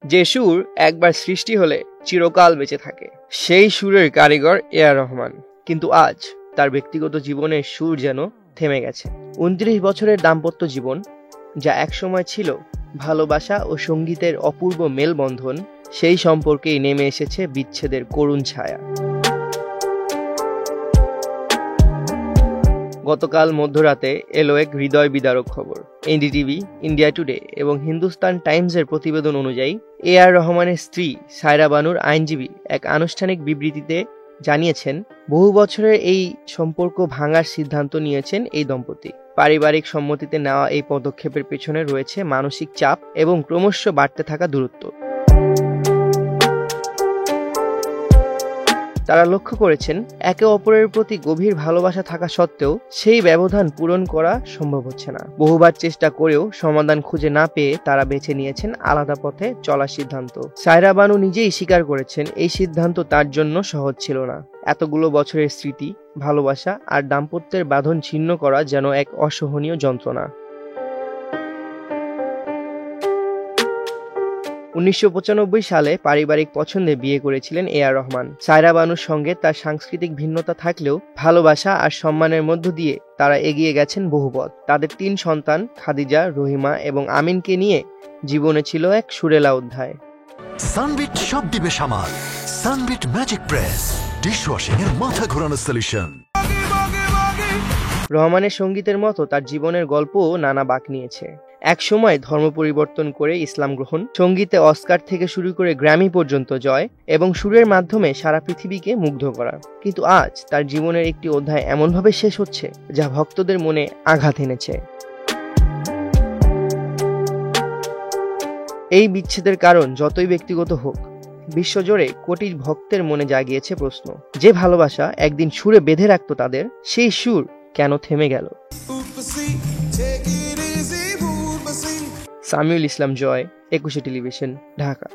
যে সুর একবার সৃষ্টি হলে চিরকাল বেঁচে থাকে, সেই সুরের কারিগর এ.আর রহমান। কিন্তু আজ তার ব্যক্তিগত জীবনের সুর যেন থেমে গেছে। 29 বছরের দাম্পত্য জীবন, যা একসময় ছিল ভালোবাসা ও সঙ্গীতের অপূর্ব মেলবন্ধন, সেই সম্পর্কেই নেমে এসেছে বিচ্ছেদের করুণ ছায়া। গতকাল মধ্যরাতে এলো এক হৃদয় বিদারক খবর। এনডিটিভি, ইন্ডিয়া টুডে এবং হিন্দুস্তান টাইমসের প্রতিবেদন অনুযায়ী এ.আর রহমানের স্ত্রী সায়রা বানুর আইনজীবী এক আনুষ্ঠানিক বিবৃতিতে জানিয়েছেন, বহু বছরের এই সম্পর্ক ভাঙার সিদ্ধান্ত নিয়েছেন এই দম্পতি। পারিবারিক সম্মতিতে নেওয়া এই পদক্ষেপের পেছনে রয়েছে মানসিক চাপ এবং ক্রমশ বাড়তে থাকা দূরত্ব। তারা লক্ষ্য করেছেন, একে অপরের প্রতি গভীর ভালোবাসা থাকা সত্ত্বেও সেই ব্যবধান পূরণ করা সম্ভব হচ্ছে না। বহুবার চেষ্টা করেও সমাধান খুঁজে না পেয়ে তারা বেছে নিয়েছেন আলাদা পথে চলার সিদ্ধান্ত। সায়রা বানু নিজেই স্বীকার করেছেন, এই সিদ্ধান্ত তার জন্য সহজ ছিল না। এতগুলো বছরের স্মৃতি, ভালোবাসা আর দাম্পত্যের বাঁধন ছিন্ন করা যেন এক অসহনীয় যন্ত্রণা। 1995 সালে পারিবারিক পছন্দে বিয়ে করেছিলেন এ.আর রহমান। সায়রা বানুর সঙ্গে তার সাংস্কৃতিক ভিন্নতা থাকলেও ভালোবাসা আর সম্মানের মধ্য দিয়ে তারা এগিয়ে গেছেন বহু পথ। তাদের 3 সন্তান খাদিজা, রহিমা এবং আমিনকে নিয়ে জীবনে ছিল এক সুরেলা অধ্যায়। সানবিট সব দিবে সামাল। সানবিট ম্যাজিক প্রেস ডিশওয়াশিং এর মাথা ঘোরানো সলিউশন। রহমানের সঙ্গীতের মতো তার জীবনের গল্পও নানা বাঁক নিয়েছে। এক সময় ধর্ম পরিবর্তন করে ইসলাম গ্রহণ, সঙ্গীতে অস্কার থেকে শুরু করে গ্র্যামি পর্যন্ত জয় এবং সুরের মাধ্যমে সারা পৃথিবীকে মুগ্ধ করা। কিন্তু আজ তার জীবনের একটি অধ্যায় এমনভাবে শেষ হচ্ছে, যা ভক্তদের মনে আঘাত এনেছে। এই বিচ্ছেদের কারণ যতই ব্যক্তিগত হোক, বিশ্বজুড়ে কোটি ভক্তের মনে জাগিয়েছে প্রশ্ন, যে ভালোবাসা একদিন সুরে বেঁধে রাখত তাদের, সেই সুর কেন থেমে গেল? সামিউল ইসলাম জয়, 21 টেলিভিশন, ঢাকা।